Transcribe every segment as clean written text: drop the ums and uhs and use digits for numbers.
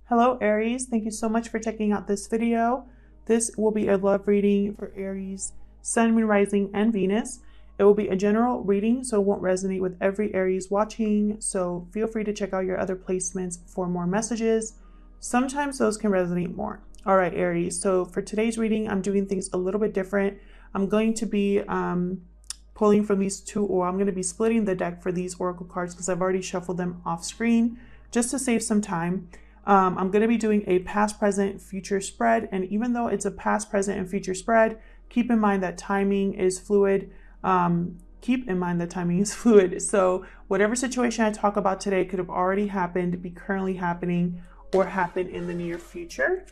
Hello Aries, thank you so much for checking out this video. This will be a love reading for Aries, Sun, Moon, Rising, and Venus. It will be a general reading, so it won't resonate with every Aries watching, so feel free to check out your other placements for more messages. Sometimes those can resonate more. All right, Aries, so for today's reading, I'm doing things a little bit different. I'm going to be pulling from these two, or I'm going to be splitting the deck for these oracle cards because I've already shuffled them off screen just to save some time. I'm going to be doing a past, present, future spread. And even though it's a past, present, and future spread, keep in mind that timing is fluid. So whatever situation I talk about today could have already happened, be currently happening, or happen in the near future.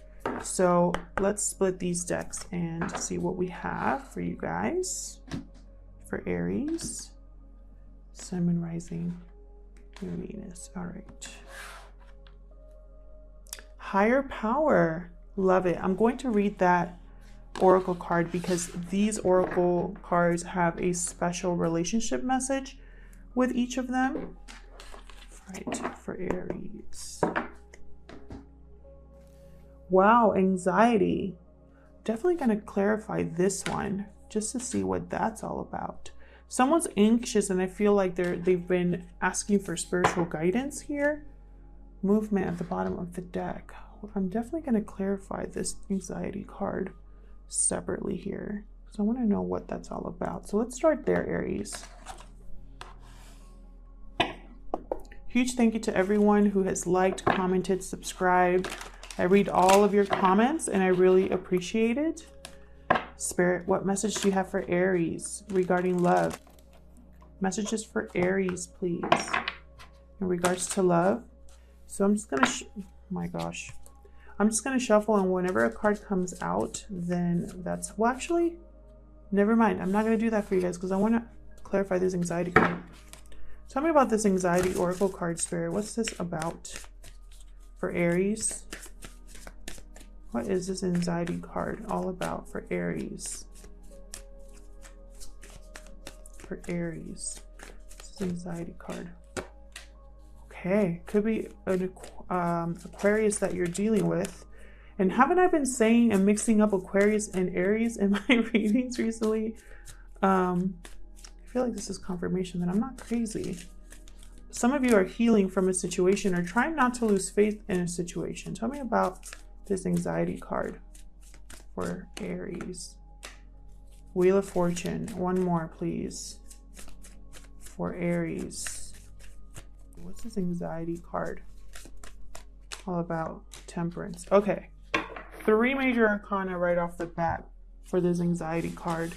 So let's split these decks and see what we have for you guys. For Aries, Sun, Moon, Rising, and Venus. All right. Higher power. Love it. I'm going to read that oracle card because these oracle cards have a special relationship message with each of them. Right, for Aries. Wow, anxiety. Definitely going to clarify this one just to see what that's all about. Someone's anxious and I feel like they've been asking for spiritual guidance here. Movement at the bottom of the deck. I'm definitely going to clarify this anxiety card separately here. So I want to know what that's all about. So let's start there, Aries. Huge thank you to everyone who has liked, commented, subscribed. I read all of your comments and I really appreciate it. Spirit, what message do you have for Aries regarding love? Messages for Aries, please. In regards to love. So I'm just going to, my gosh. I'm just going to shuffle, and whenever a card comes out, then that's, well, actually, never mind. I'm not going to do that for you guys because I want to clarify this anxiety card. Tell me about this anxiety oracle card, Spirit. What's this about for Aries? What is this anxiety card all about for Aries? For Aries. This is anxiety card. Okay, could be an Aquarius that you're dealing with. And haven't I been saying and mixing up Aquarius and Aries in my readings recently? I feel like this is confirmation that I'm not crazy. Some of you are healing from a situation or trying not to lose faith in a situation. Tell me about this anxiety card for Aries. Wheel of Fortune. One more, please. For Aries. What's this anxiety card all about? Temperance. Okay. 3 major arcana right off the bat for this anxiety card.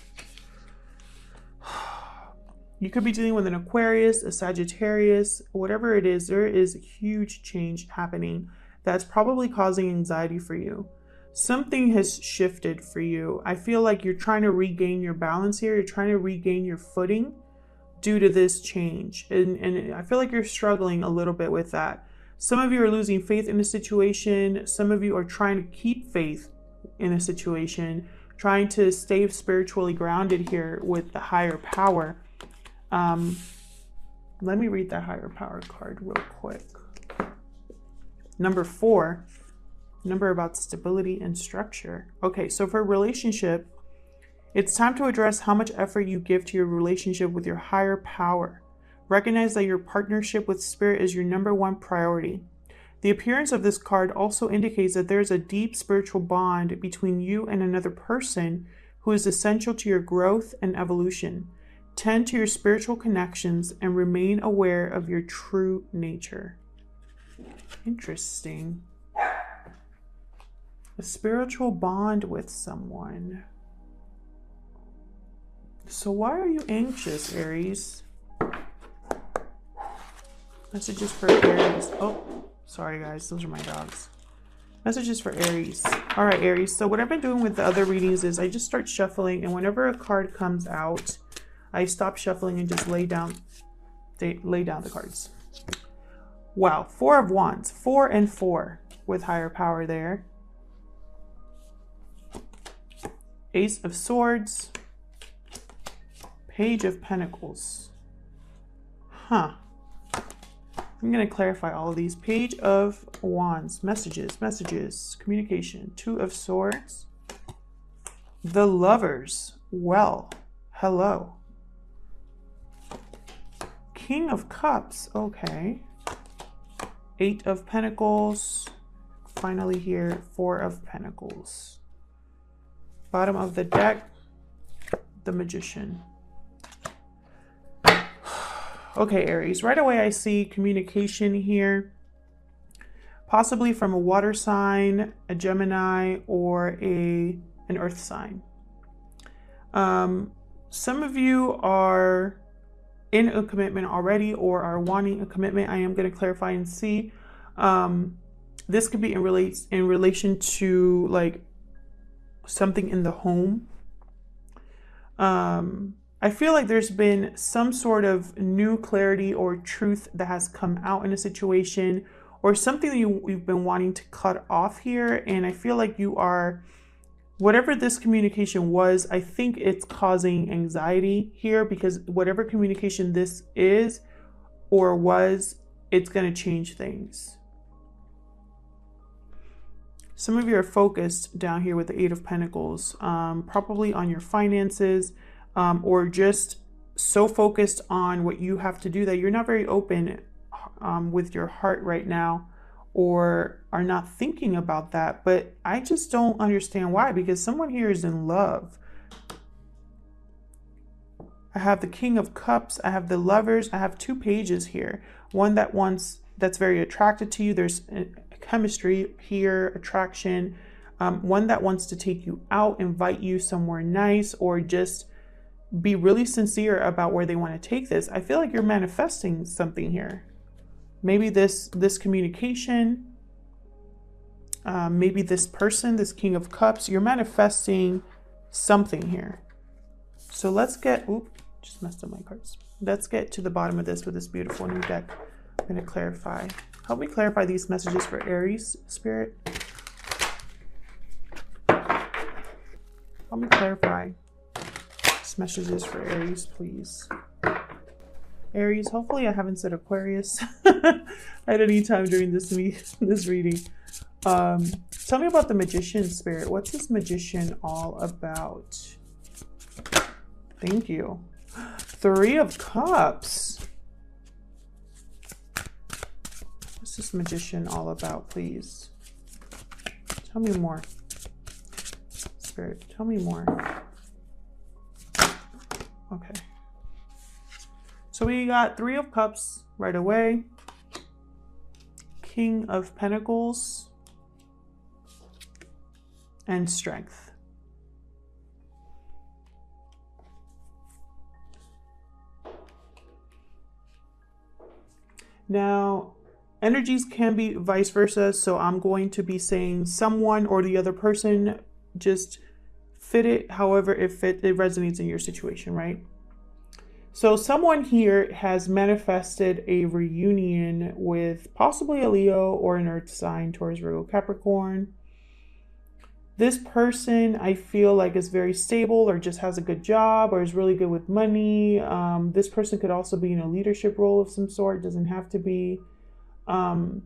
You could be dealing with an Aquarius, a Sagittarius, whatever it is. There is a huge change happening that's probably causing anxiety for you. Something has shifted for you. I feel like you're trying to regain your balance here. You're trying to regain your footing due to this change. And I feel like you're struggling a little bit with that. Some of you are losing faith in a situation. Some of you are trying to keep faith in a situation, trying to stay spiritually grounded here with the higher power. Let me read that higher power card real quick. Number 4, number about stability and structure. Okay, so for relationship, it's time to address how much effort you give to your relationship with your higher power. Recognize that your partnership with Spirit is your #1 priority. The appearance of this card also indicates that there is a deep spiritual bond between you and another person who is essential to your growth and evolution. Tend to your spiritual connections and remain aware of your true nature. Interesting. A spiritual bond with someone. So why are you anxious, Aries? Messages for Aries. Oh, sorry guys, those are my dogs. Messages for Aries. All right, Aries. So what I've been doing with the other readings is I just start shuffling, and whenever a card comes out, I stop shuffling and just lay down the cards. Wow, 4 of Wands, 4 and 4 with higher power there. Ace of Swords. Page of Pentacles. Huh. I'm going to clarify all of these. Page of Wands, messages, communication, Two of Swords, the Lovers, well, hello. King of Cups, okay. Eight of Pentacles, finally here, Four of Pentacles. Bottom of the deck, the Magician. Okay, Aries, right away I see communication here, possibly from a water sign, a Gemini, or an earth sign. Some of you are in a commitment already or are wanting a commitment. I am going to clarify and see. This could be in relation to like something in the home. I feel like there's been some sort of new clarity or truth that has come out in a situation, or something that you've been wanting to cut off here. And I feel like you are, whatever this communication was, I think it's causing anxiety here, because whatever communication this is or was, it's going to change things. Some of you are focused down here with the Eight of Pentacles, probably on your finances, or just so focused on what you have to do that you're not very open with your heart right now, or are not thinking about that. But I just don't understand why, because someone here is in love. I have the King of Cups, I have the Lovers, I have two pages here. One that's very attracted to you. There's chemistry here, attraction. One that wants to take you out, invite you somewhere nice, or just be really sincere about where they want to take this. I feel like you're manifesting something here. Maybe this communication, maybe this person, this King of Cups, you're manifesting something here. So let's get, just messed up my cards. Let's get to the bottom of this with this beautiful new deck. I'm going to clarify. Help me clarify these messages for Aries, Spirit. Help me clarify these messages for Aries, please. Aries, hopefully I haven't said Aquarius at any time during this reading. Tell me about the Magician, Spirit. What's this Magician all about? Thank you. Three of Cups. What's this Magician all about, please? Tell me more. Spirit, tell me more. Okay. So we got Three of Cups right away. King of Pentacles. And Strength. Now, energies can be vice versa, so I'm going to be saying someone or the other person, just fit it however it resonates in your situation, right? So someone here has manifested a reunion with possibly a Leo or an Earth sign, Taurus, Virgo, Capricorn. This person, I feel like, is very stable, or just has a good job, or is really good with money. This person could also be in a leadership role of some sort. Doesn't have to be. I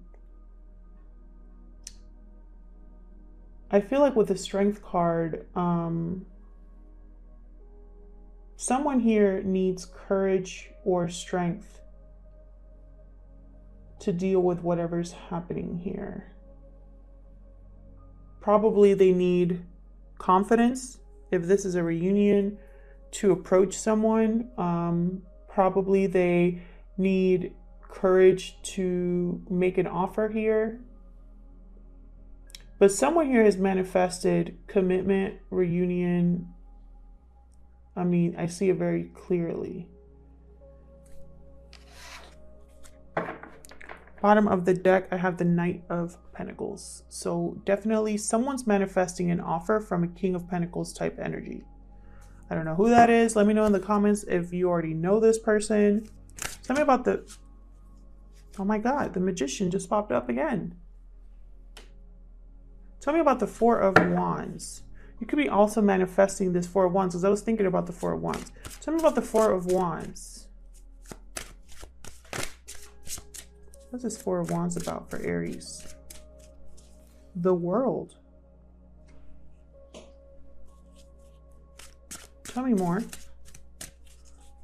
feel like with the Strength card, someone here needs courage or strength to deal with whatever's happening here. Probably they need confidence if this is a reunion to approach someone. Probably they need courage to make an offer here. But someone here has manifested commitment, reunion. I mean, I see it very clearly. Bottom of the deck, I have the Knight of Pentacles. So definitely someone's manifesting an offer from a King of Pentacles type energy. I don't know who that is. Let me know in the comments if you already know this person. Tell me about the... Oh my God, the Magician just popped up again. Tell me about the Four of Wands. You could be also manifesting this Four of Wands, because I was thinking about the Four of Wands. Tell me about the Four of Wands. What's this Four of Wands about for Aries? The World. Tell me more.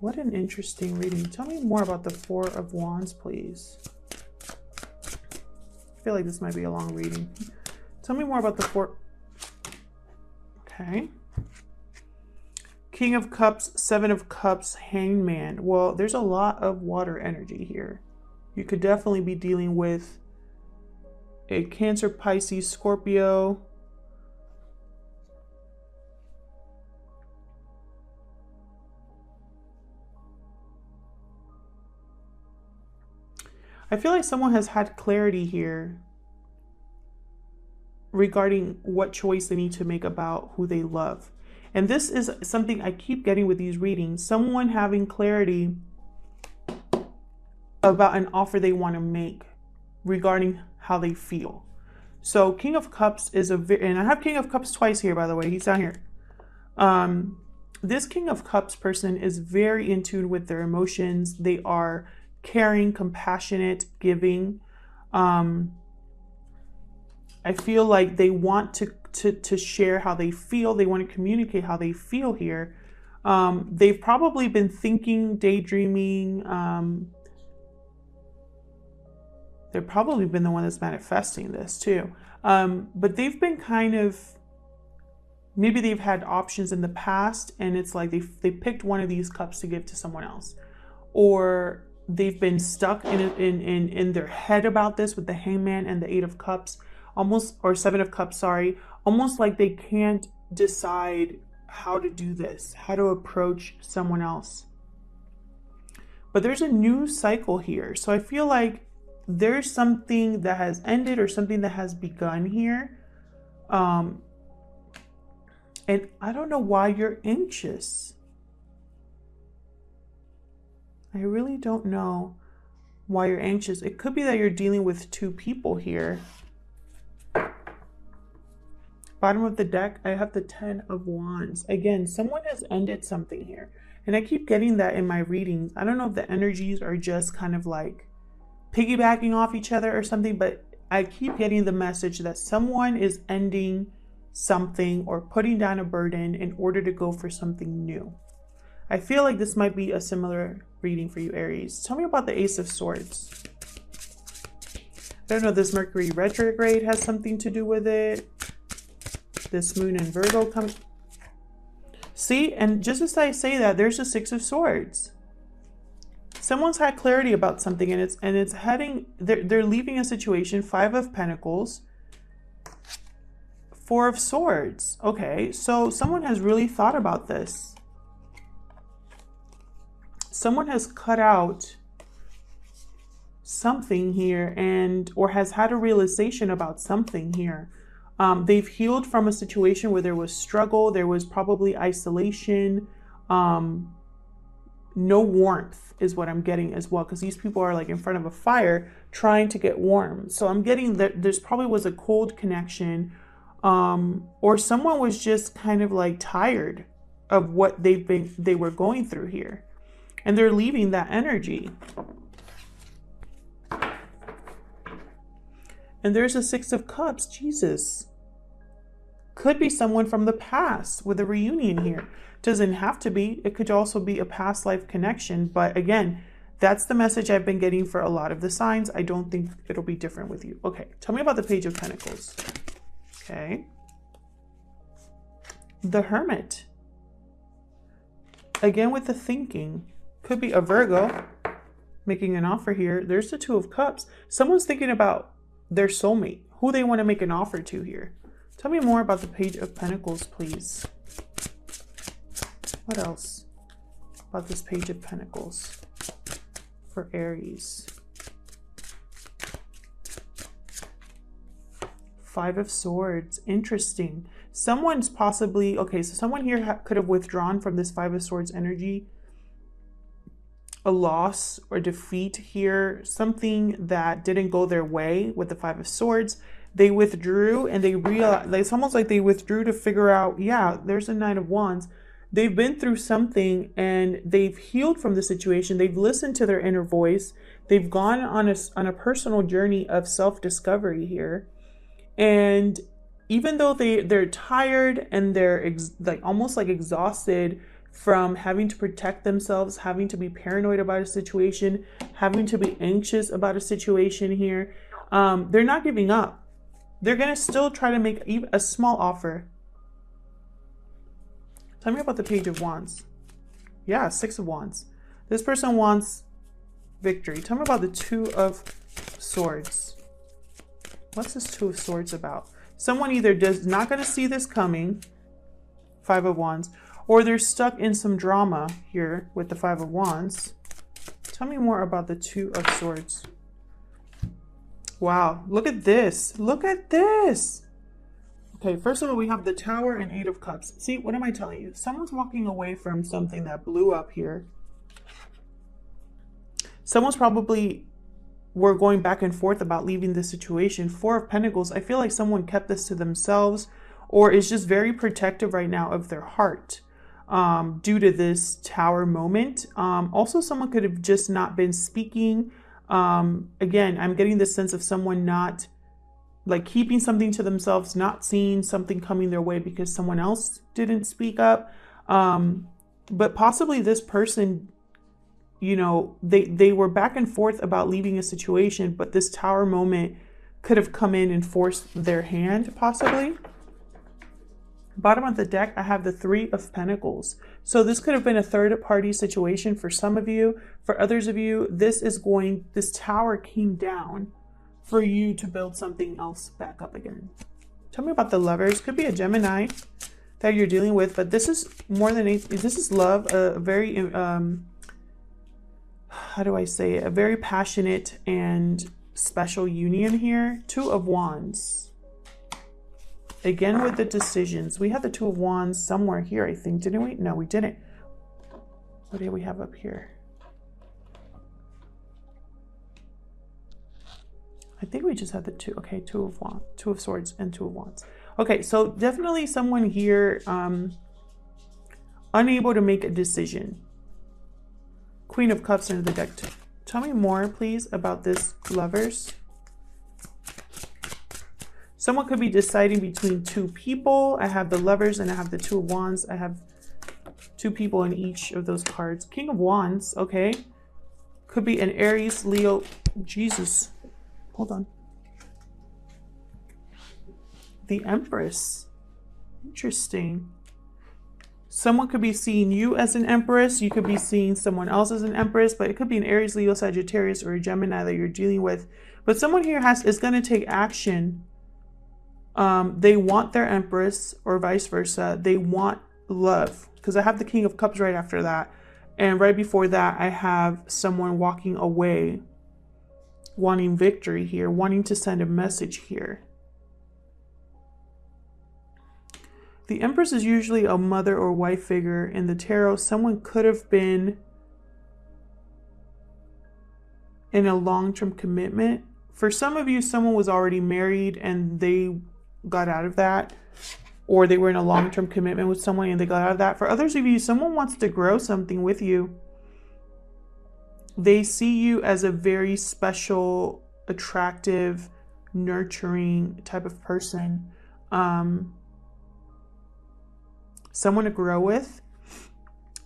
What an interesting reading. Tell me more about the Four of Wands, please. I feel like this might be a long reading. Tell me more about the Four. Okay. King of Cups, Seven of Cups, Hangman. Well, there's a lot of water energy here. You could definitely be dealing with a Cancer, Pisces, Scorpio. I feel like someone has had clarity here regarding what choice they need to make about who they love. And this is something I keep getting with these readings. Someone having clarity about an offer they want to make regarding how they feel. So King of Cups is and I have King of Cups twice here, by the way. He's down here. This King of Cups person is very in tune with their emotions. They are caring, compassionate, giving. I feel like they want to share how they feel. They want to communicate how they feel here. They've probably been thinking, daydreaming. They've probably been the one that's manifesting this too. But they've been kind of, maybe they've had options in the past and it's like they picked one of these cups to give to someone else. Or they've been stuck in their head about this with the Hangman and the Eight of Cups. Almost, or Seven of Cups, sorry. Almost like they can't decide how to do this, how to approach someone else. But there's a new cycle here. So I feel like there's something that has ended or something that has begun here. And I don't know why you're anxious. I really don't know why you're anxious. It could be that you're dealing with two people here. Bottom of the deck, I have the Ten of Wands. Again, someone has ended something here. And I keep getting that in my readings. I don't know if the energies are just kind of like piggybacking off each other or something, but I keep getting the message that someone is ending something or putting down a burden in order to go for something new. I feel like this might be a similar reading for you, Aries. Tell me about the Ace of Swords. I don't know if this Mercury retrograde has something to do with it. This Moon in Virgo coming. See, and just as I say that, there's a Six of Swords. Someone's had clarity about something and it's heading, they're leaving a situation. Five of Pentacles, Four of Swords. Okay, so someone has really thought about this. Someone has cut out something here or has had a realization about something here. They've healed from a situation where there was struggle. There was probably isolation. No warmth is what I'm getting as well. Because these people are like in front of a fire trying to get warm. So I'm getting that there's probably was a cold connection. Or someone was just kind of like tired of what they were going through here. And they're leaving that energy. And there's a Six of Cups. Jesus. Could be someone from the past with a reunion here. Doesn't have to be. It could also be a past life connection. But again, that's the message I've been getting for a lot of the signs. I don't think it'll be different with you. Okay, tell me about the Page of Pentacles. Okay. The Hermit. Again with the thinking. Could be a Virgo making an offer here. There's the Two of Cups. Someone's thinking about their soulmate, who they want to make an offer to here. Tell me more about the Page of Pentacles, please. What else about this Page of Pentacles for Aries? Five of Swords. Interesting. Someone's possibly, okay, so someone here could have withdrawn from this Five of Swords energy. A loss or defeat here. Something that didn't go their way with the Five of Swords. They withdrew and they realized, it's almost like they withdrew to figure out, yeah, there's a Knight of Wands. they've been through something and they've healed from the situation. They've listened to their inner voice. They've gone on a personal journey of self-discovery here. And even though they're tired and they're like almost like exhausted from having to protect themselves, having to be paranoid about a situation, having to be anxious about a situation here, they're not giving up. They're going to still try to make a small offer. Tell me about the Page of Wands. Yeah, Six of Wands. This person wants victory. Tell me about the Two of Swords. What's this Two of Swords about? Someone either not going to see this coming, Five of Wands, or they're stuck in some drama here with the Five of Wands. Tell me more about the Two of Swords. Wow, look at this. Look at this. Okay, first of all, we have the Tower and Eight of Cups. See, what am I telling you? Someone's walking away from something that blew up here. Someone's probably were going back and forth about leaving this situation. Four of Pentacles. I feel like someone kept this to themselves or is just very protective right now of their heart due to this Tower moment. Also, someone could have just not been speaking. Again, I'm getting this sense of someone not like keeping something to themselves, not seeing something coming their way because someone else didn't speak up. But possibly this person, you know, they were back and forth about leaving a situation, but this Tower moment could have come in and forced their hand, possibly. Bottom of the deck, I have the Three of Pentacles. So this could have been a third party situation for some of you. For others of you, this Tower came down for you to build something else back up again. Tell me about the Lovers. Could be a Gemini that you're dealing with, but this is more than this is love, a very how do I say it? A very passionate and special union here. Two of Wands. Again with the decisions. We had the Two of Wands somewhere here, I think, didn't we? No, we didn't. What do we have up here? I think we just had the two. Okay, Two of Swords and Two of Wands. Okay, so definitely someone here unable to make a decision. Queen of Cups into the deck. Tell me more, please, about this Lovers. Someone could be deciding between two people. I have the Lovers and I have the Two of Wands. I have two people in each of those cards. King of Wands, okay. Could be an Aries, Leo. Jesus. Hold on. The Empress. Interesting. Someone could be seeing you as an Empress. You could be seeing someone else as an Empress, but it could be an Aries, Leo, Sagittarius, or a Gemini that you're dealing with. But someone here is going to take action. They want their Empress or vice versa. They want love, because I have the King of Cups right after that. And right before that, I have someone walking away, wanting victory here, wanting to send a message here. The Empress is usually a mother or wife figure in the tarot. Someone could have been in a long-term commitment. For some of you, someone was already married and they got out of that, or they were in a long-term commitment with someone and they got out of that. For others of you, someone wants to grow something with you. They see you as a very special, attractive, nurturing type of person. Someone to grow with.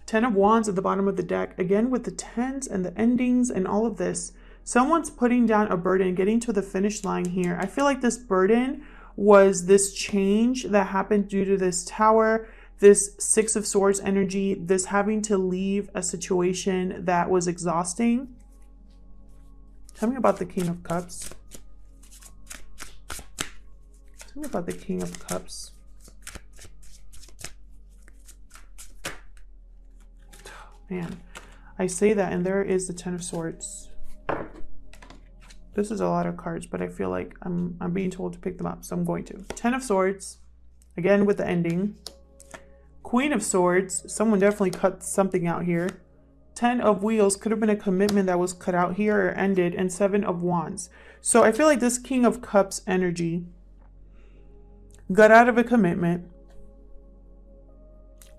Ten of Wands at the bottom of the deck. Again, with the tens and the endings and all of this. Someone's putting down a burden, getting to the finish line here. I feel like this burden was this change that happened due to this Tower, this Six of Swords energy, this having to leave a situation that was exhausting. Tell me about the King of Cups. Tell me about the King of Cups. Man, I say that and there is the Ten of Swords. This is a lot of cards, but I feel like I'm being told to pick them up, so I'm going to. Ten of Swords, again with the ending. Queen of Swords, someone definitely cut something out here. Ten of Wheels, could have been a commitment that was cut out here or ended. And Seven of Wands. So I feel like this King of Cups energy got out of a commitment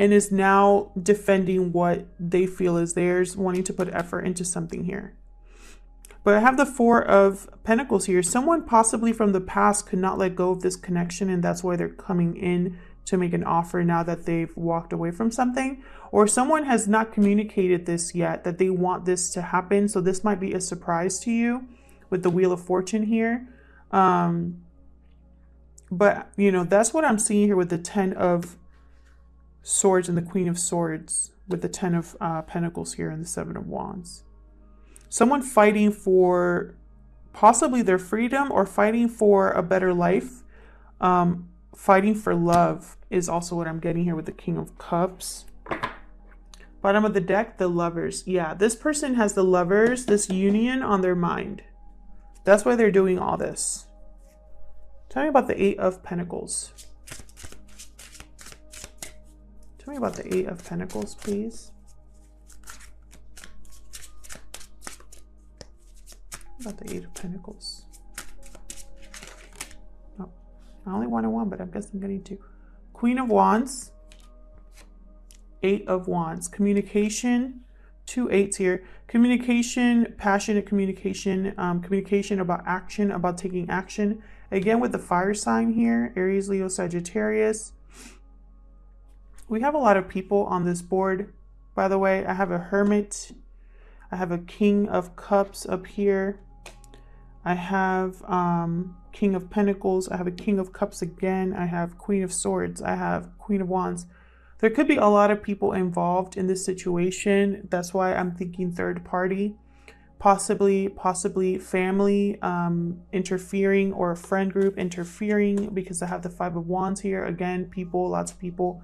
and is now defending what they feel is theirs, wanting to put effort into something here. But I have the Four of Pentacles here. Someone possibly from the past could not let go of this connection, and that's why they're coming in to make an offer now that they've walked away from something. Or someone has not communicated this yet, that they want this to happen. So this might be a surprise to you with the Wheel of Fortune here. But, you know, that's what I'm seeing here with the Ten of Swords and the Queen of Swords, with the Ten of Pentacles here and the Seven of Wands. Someone fighting for possibly their freedom or fighting for a better life. Fighting for love is also what I'm getting here with the King of Cups. Bottom of the deck, the Lovers. Yeah, this person has the Lovers, this union on their mind. That's why they're doing all this. Tell me about the Eight of Pentacles. Tell me about the Eight of Pentacles, please. About the Eight of Pentacles. Oh, I only wanted one, but I guess I'm getting two. Queen of Wands. Eight of Wands. Communication. Two eights here. Communication, passionate communication, communication about action, about taking action. Again, with the fire sign here, Aries, Leo, Sagittarius. We have a lot of people on this board, by the way. I have a Hermit. I have a King of Cups up here. I have King of Pentacles. I have a King of Cups again. I have Queen of Swords. I have Queen of Wands. There could be a lot of people involved in this situation. That's why I'm thinking third party. Possibly family interfering, or a friend group interfering, because I have the Five of Wands here. Again, people, lots of people.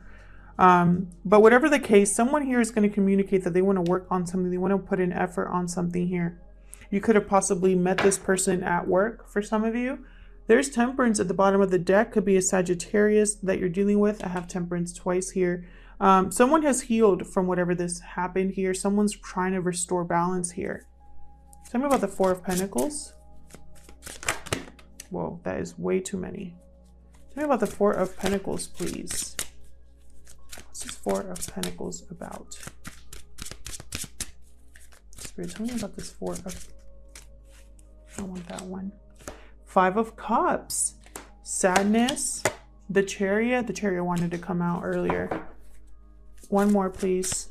But whatever the case, someone here is going to communicate that they want to work on something. They want to put an effort on something here. You could have possibly met this person at work for some of you. There's Temperance at the bottom of the deck. Could be a Sagittarius that you're dealing with. I have Temperance twice here. Someone has healed from whatever this happened here. Someone's trying to restore balance here. Tell me about the Four of Pentacles. Whoa, that is way too many. Tell me about the Four of Pentacles, please. What's this Four of Pentacles about? Spirit, tell me about this Four of... I want that one. Five of Cups. Sadness. The Chariot. The Chariot wanted to come out earlier. One more, please.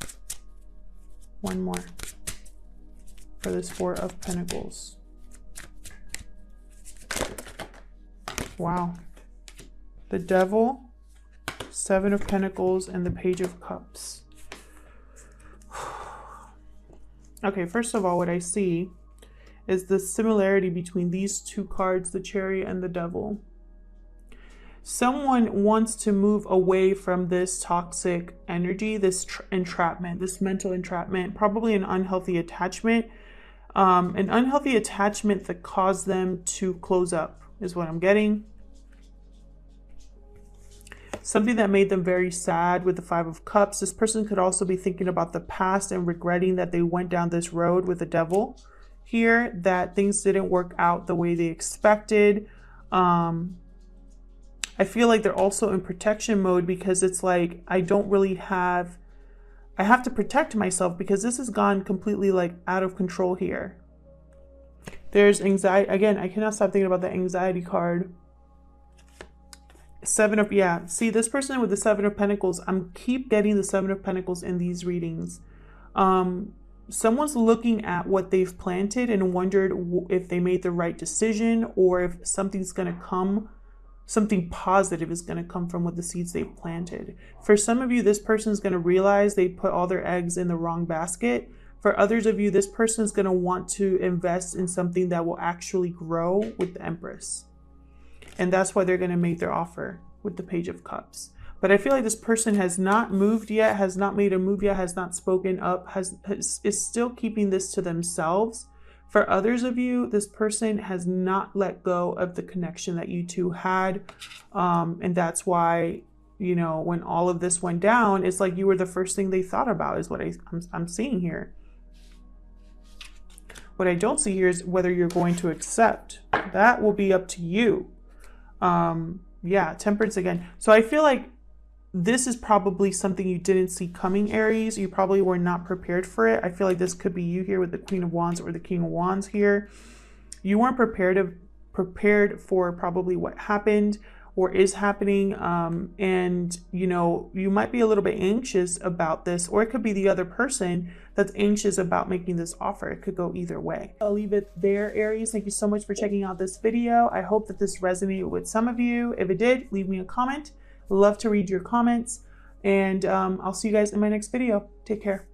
One more. For this Four of Pentacles. Wow. The Devil, Seven of Pentacles, and the Page of Cups. Okay, first of all, what I see is the similarity between these two cards, the Chariot and the Devil. Someone wants to move away from this toxic energy, this entrapment, this mental entrapment, probably an unhealthy attachment. An unhealthy attachment that caused them to close up is what I'm getting. Something that made them very sad with the Five of Cups. This person could also be thinking about the past and regretting that they went down this road with the Devil here, that things didn't work out the way they expected. I feel like they're also in protection mode, because it's like, I have to protect myself because this has gone completely like out of control here. There's anxiety. Again, I cannot stop thinking about the anxiety card. Seven of, yeah. See, this person with the Seven of Pentacles, I'm keep getting the Seven of Pentacles in these readings. Someone's looking at what they've planted and wondered if they made the right decision, or if something's going to come, something positive is going to come from what the seeds they've planted. For some of you, this person is going to realize they put all their eggs in the wrong basket. For others of you, this person is going to want to invest in something that will actually grow with the Empress. And that's why they're going to make their offer with the Page of Cups. But I feel like this person has not moved yet, has not made a move yet, has not spoken up, is still keeping this to themselves. For others of you, this person has not let go of the connection that you two had. And that's why, you know, when all of this went down, it's like you were the first thing they thought about, is what I'm seeing here. What I don't see here is whether you're going to accept. That will be up to you. Yeah, Temperance again. So I feel like this is probably something you didn't see coming, Aries. You probably were not prepared for it. I feel like this could be you here with the Queen of Wands or the King of Wands here. You weren't prepared for probably what happened or is happening. And, you know, you might be a little bit anxious about this, or it could be the other person that's anxious about making this offer. It could go either way. I'll leave it there, Aries. Thank you so much for checking out this video. I hope that this resonated with some of you. If it did, leave me a comment. Love to read your comments, and I'll see you guys in my next video. Take care.